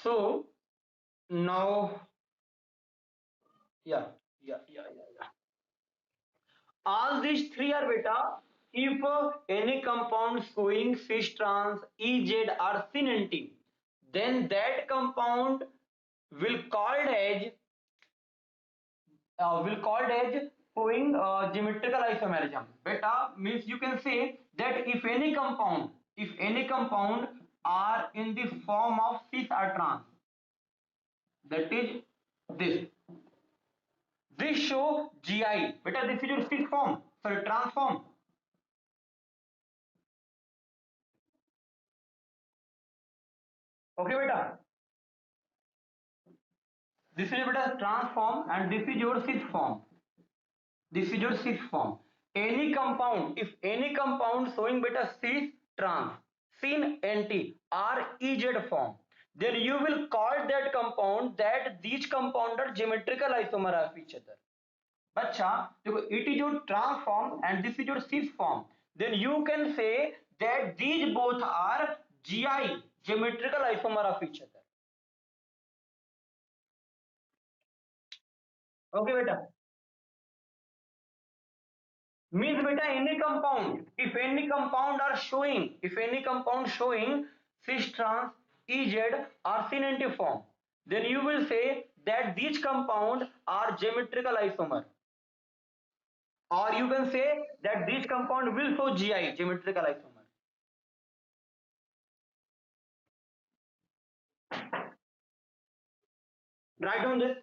So now, yeah. All these three are beta if any compound showing cis trans Ez or syn then that compound will called as showing geometrical isomerism. Beta means you can say that if any compound are in the form of cis or trans, that is this. This show GI. Beta this is your cis form. Sorry, trans form. Okay, beta. This is beta trans form and this is your cis form. This is your cis form. Any compound, if any compound showing beta cis trans, syn anti or Ez form, then you will call that compound that these compound are geometrical isomer of each other. बच्चा देखो it is your trans form and this is your cis form. Then you can say that these both are GI geometrical isomer of each other. Okay, beta. Means beta any compound showing cis trans Ez or syn form, then you will say that these compound are geometrical isomer, or you can say that these compound will show GI geometrical isomer. Write down this.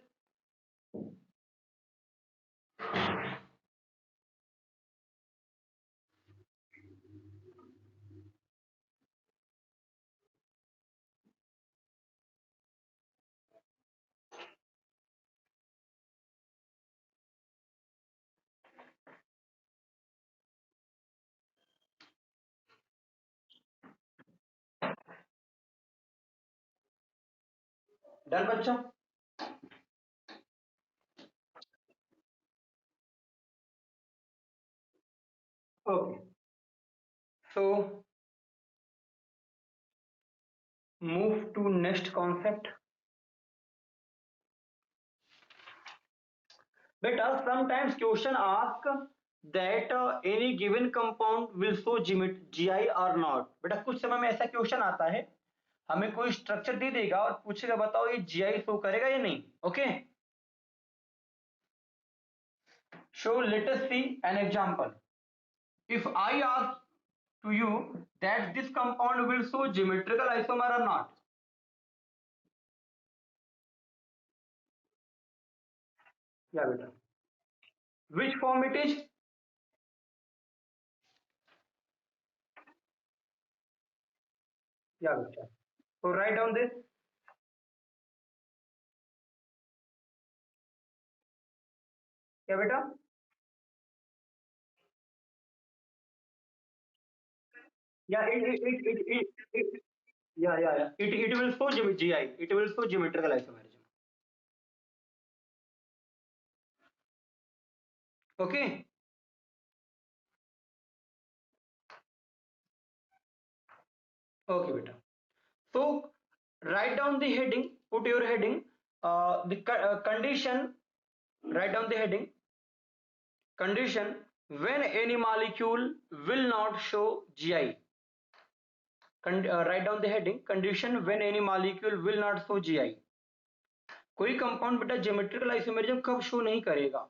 Done, बच्चा. Okay, so move to next concept. Beta, sometimes question ask that any given compound will show GI or not. बेटा कुछ समय में ऐसा question आता है, हमें कोई स्ट्रक्चर दे देगा और पूछेगा बताओ ये GI शो करेगा या नहीं. Okay, so let us see an example. If I ask to you that this compound will show geometrical isomer or not. Yeah, beta. Which form it is? Yeah, beta. So write down this. Yeah, beta. Yeah, yeah. It will show GI. It will show geometrical isomerism. Okay. Okay, beta. So write down the heading. Put your heading. Condition. Write down the heading. Condition when any molecule will not show GI. Write down the heading. Condition when any molecule will not show GI. कोई compound बेटा geometrical isomerism कब show नहीं करेगा?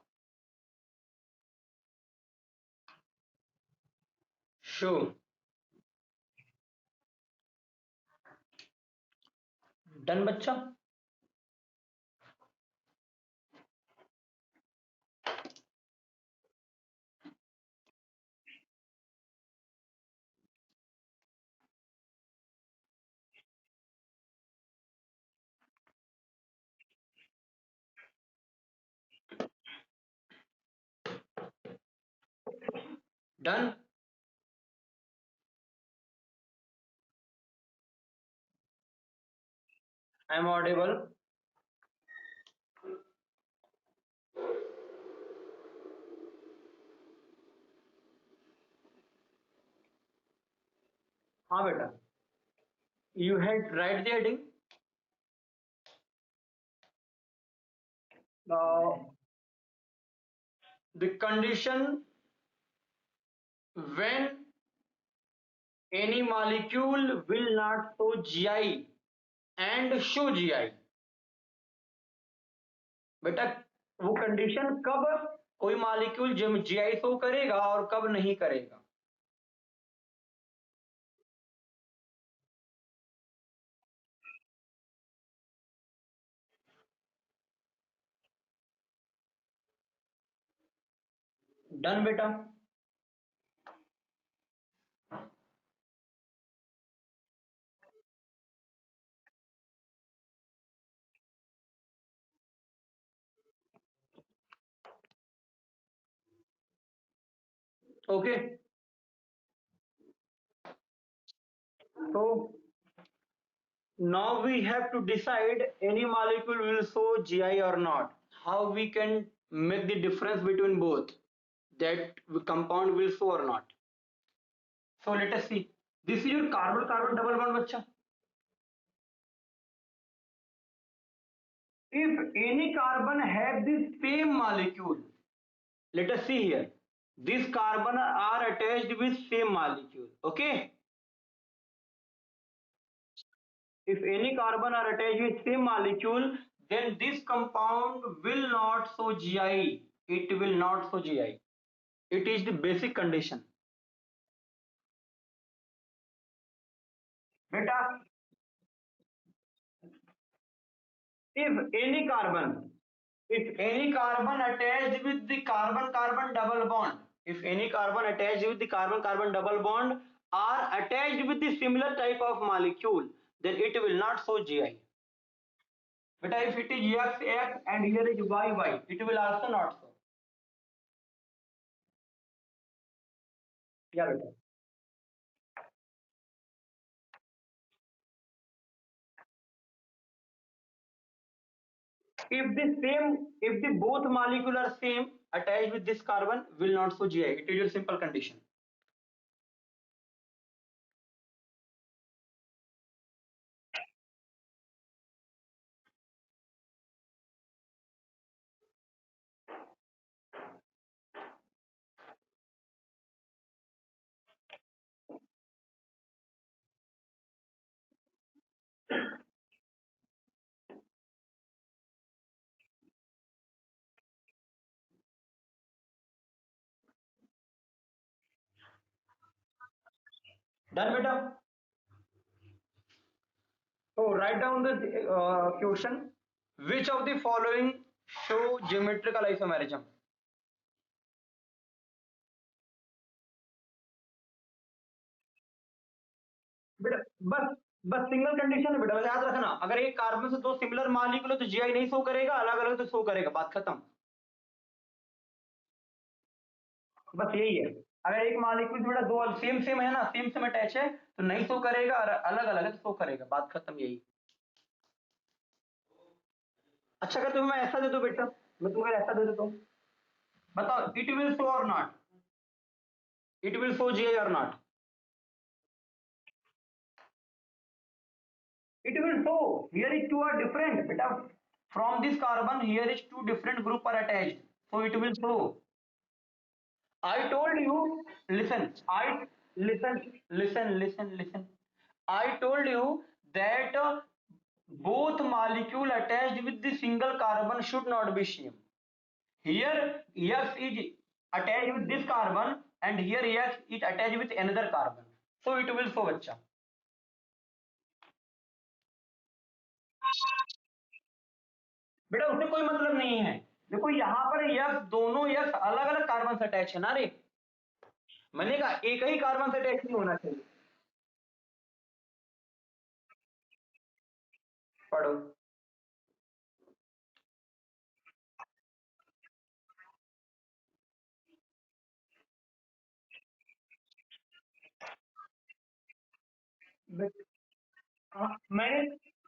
Show. Done बच्चा. Done. I am audible. हाँ बेटा. You had write the heading. the condition when any molecule will not show GI and show GI. बेटा वो कंडीशन कब कोई मॉलिक्यूल जीआई शो करेगा और कब नहीं करेगा. डन बेटा. Okay. So now we have to decide any molecule will show GI or not. How we can make the difference between both, that compound will show or not. So let us see. This is your carbon carbon double bond बच्चा. If any carbon have the same molecule, let us see here. These carbon are attached with same molecule. Okay. If any carbon are attached with same molecule, then this compound will not show GI. It will not show GI. It is the basic condition. Beta, if any carbon attached with the carbon carbon double bond, if any carbon attached with the carbon carbon double bond are attached with the similar type of molecule, then it will not show GI. But if it is X X and here is Y Y, it will also not show. Yeah, beta. If the both molecule are same, attached with this carbon will not show GI. It is a simple condition. Done, beta. So write down the question. Which of the following show geometrical isomerism? बेटा बस बस single condition है बेटा, बस याद रखना, अगर एक कार्बन से दो सिमिलर मॉलिक्यूल है तो जीआई नहीं शो करेगा, अलग अलग तो शो करेगा, बात खत्म. बस यही है. अगर एक मॉलिक्यूल बेटा दो सेम सेम है ना, सेम सेम अटैच है तो नहीं शो करेगा, और अलग अलग है तो शो करेगा, बात खत्म. यही. अच्छा अगर तुम्हें मैं ऐसा दे दूं बेटा, मैं तुम्हें ऐसा दे देता हूँ, बताओ इट विल शो और not, it will show GI or not. It will show. Here is two are different. Beta, from this carbon, here is two different group are attached. So it will show. I told you, listen, listen. I told you that both molecule attached with the single carbon should not be same. Here X is attached with this carbon and here X is attached with another carbon. So it will show बच्चा. बेटा उससे कोई मतलब नहीं है. देखो यहाँ पर यक्स, दोनों यक्स अलग अलग कार्बन से अटैच है ना रे. मैंने कहा एक ही कार्बन से अटैच नहीं होना चाहिए. पढ़ो.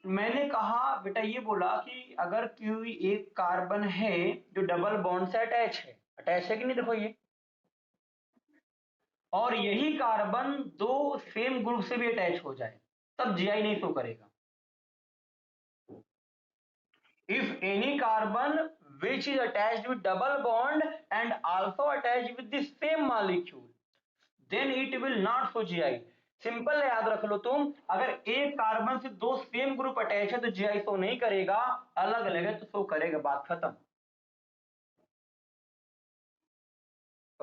मैंने कहा बेटा, ये बोला कि अगर कोई एक कार्बन है जो डबल बॉन्ड से अटैच है कि नहीं, देखो ये, और यही कार्बन दो सेम ग्रुप से भी अटैच हो जाए तब जीआई नहीं शो करेगा. If any carbon which is attached with double bond and also attached with the same molecule, then it will not show GI. Simple याद रख लो तुम, अगर एक कार्बन से दो सेम ग्रुप अटैच है तो जीआई शो नहीं करेगा, अलग अलग है तो शो करेगा, बात खत्म।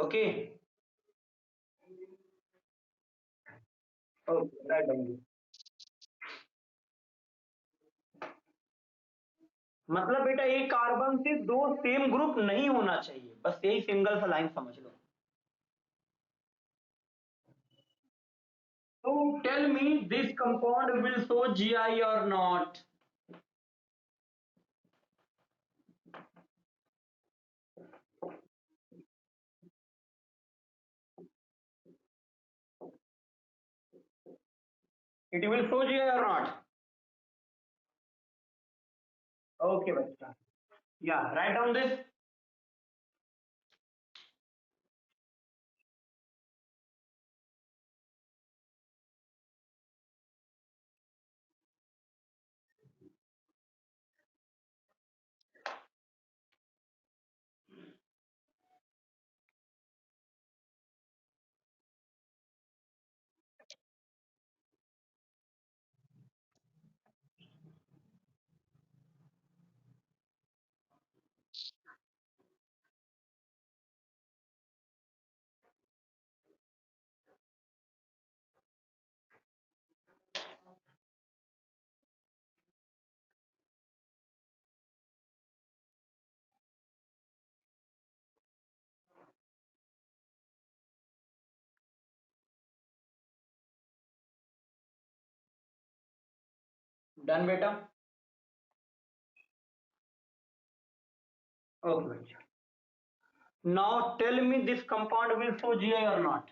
Okay okay right. मतलब बेटा एक कार्बन से दो सेम ग्रुप नहीं होना चाहिए, बस यही सिंगल सा लाइन समझ लो। तो tell me this compound will show GI or not? It will show GI or not? Okay, bachcha. Yeah, write down this. Done, beta. Okay, bachcha. Now tell me this compound will show GI or not?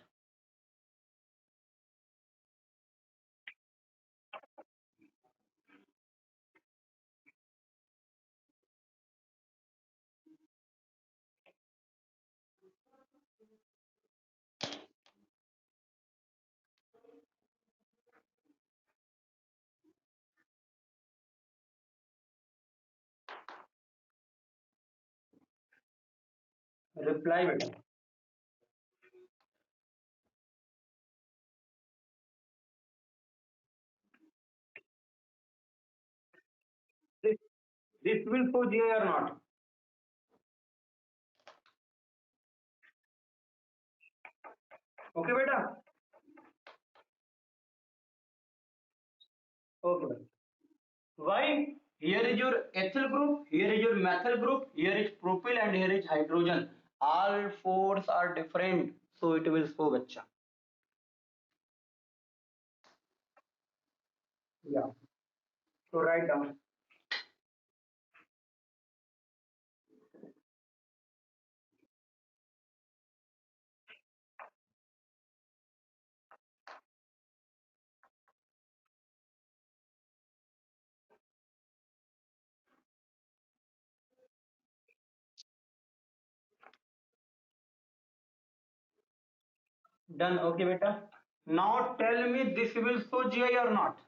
Reply, beta. This this will show GI or not? Okay, beta. Okay, beta. Why? Here is your ethyl group, here is your methyl group, here is propyl and here is hydrogen. All fours are different, so it will show, bachcha. Yeah. So write down. Done. Okay, beta. Now tell me this will show GI or not?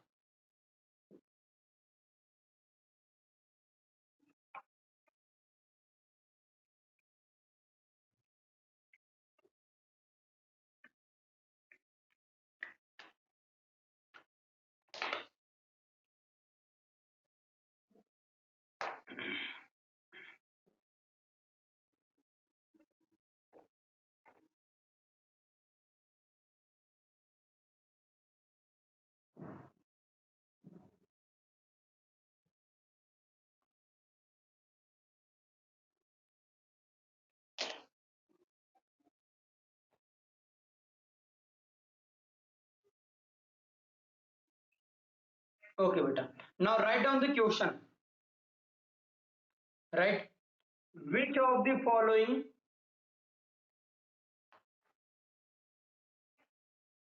Okay, beta. Now write down the question. Right? Which of the following?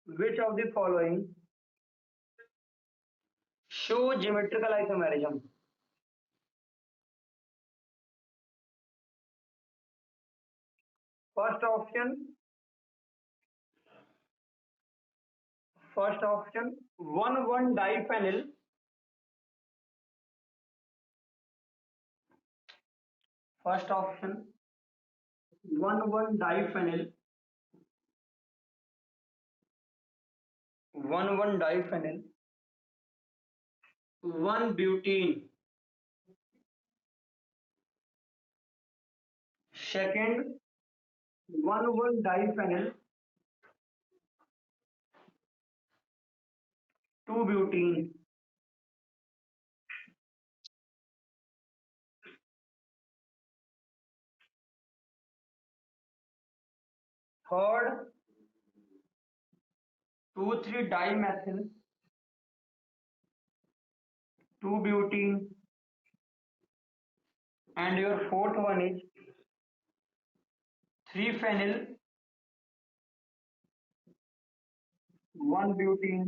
Which of the following show geometrical isomerism? First option. First option. 1,1 diphenyl. First option 1,1-diphenyl, 1,1-diphenyl, 1-butene. Second, 1,1-diphenyl, 2-butene. Third, 2,3-dimethyl, 2-butene. And your fourth one is 3-phenyl, 1-butene.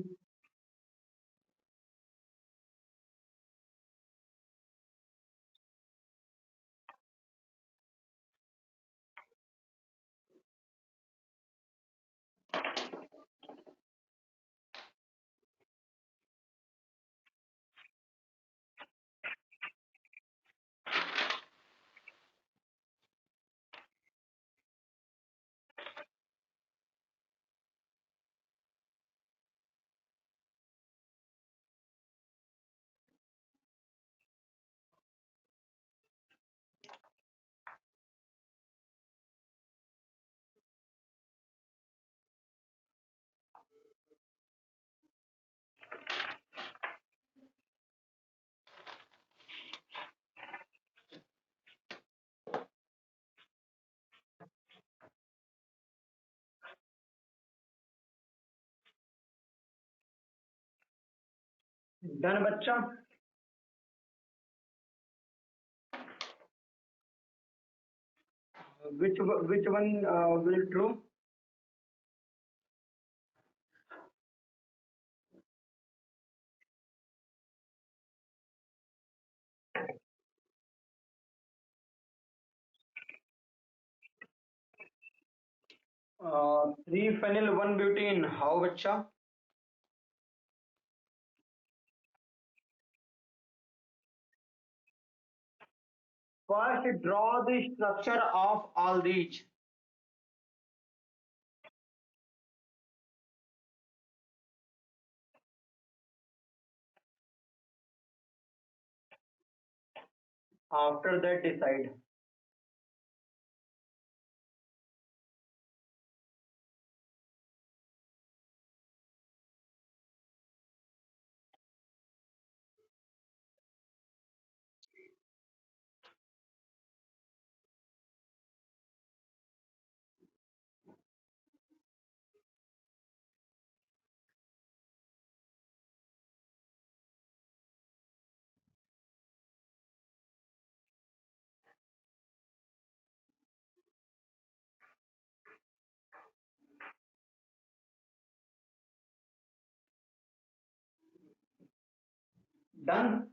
Done, बच्चा. Which one will true? Three phenyl, one butene. How, बच्चा? First, draw the structure of all these. After that, decide. Done.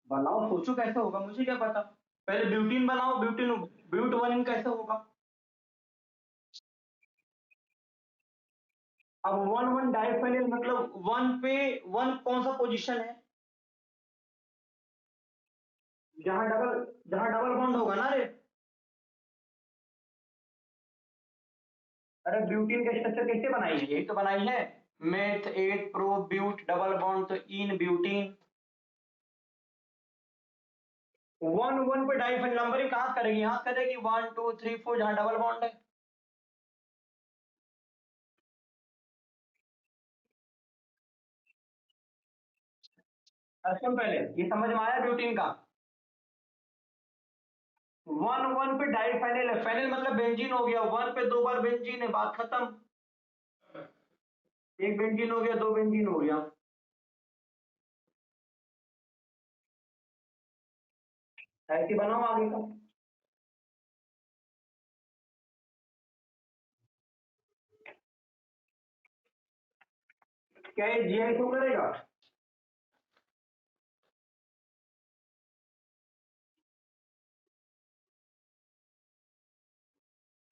बनाओ, सोचो कैसे होगा, मुझे क्या पता. पहले ब्यूटीन बनाओ, ब्यूटीन ब्यूट वन कैसे होगा. अब 1,1-डाइफेनिल मतलब वन पे वन कौन सा पोजीशन है. जहां डबल बॉन्ड होगा ना रे. अरे ब्यूटीन का स्ट्रक्चर कैसे बनाई है, यही तो बनाई है. Meth 8 pro but double bond तो इन ब्यूटीन. वन वन पे डाइफेनिल नंबरिंग कहाँ करेगी, यहाँ करेगी 1 2 3 4 जहां डबल बॉन्ड है. सुन पहले, ये समझ में आया ब्यूटीन का. वन वन पे डाइफेनिल है, फेनिल मतलब बेंजीन हो गया. वन पे दो बार बेंजीन है, बात खत्म. एक बेंजीन हो गया, दो बेंजीन हो गया. ऐसे बनाओ आगे का. क्या ये जीआई शो करेगा.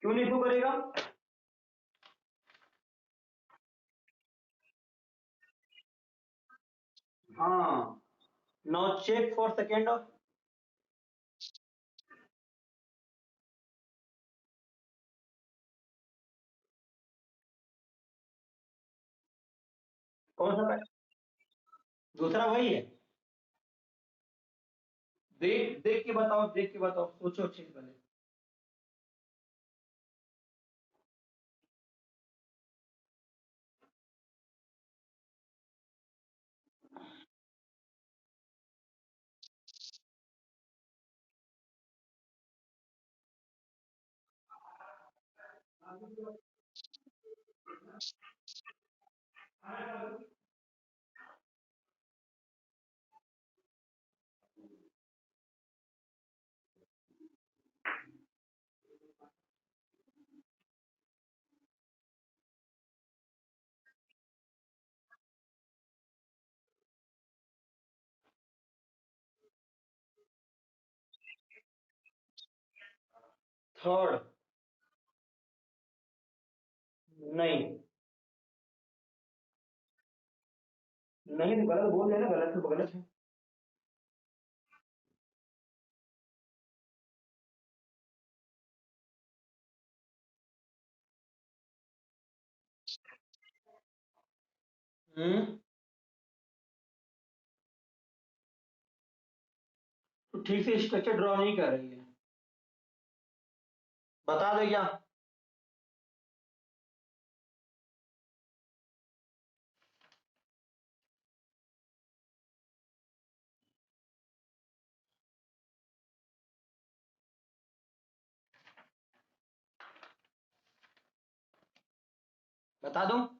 क्यों नहीं शो करेगा. हाँ, now check for second of कौन सा है? दूसरा वही है। देख देख के बताओ, देख के बताओ, सोचो अच्छे से पहले। थर्ड। नहीं, नहीं तो गलत बोल देना, गलत तो गलत है। हम्म। तो ठीक से स्ट्रक्चर ड्रॉ नहीं कर रही है। बता दो क्या? बता दूं?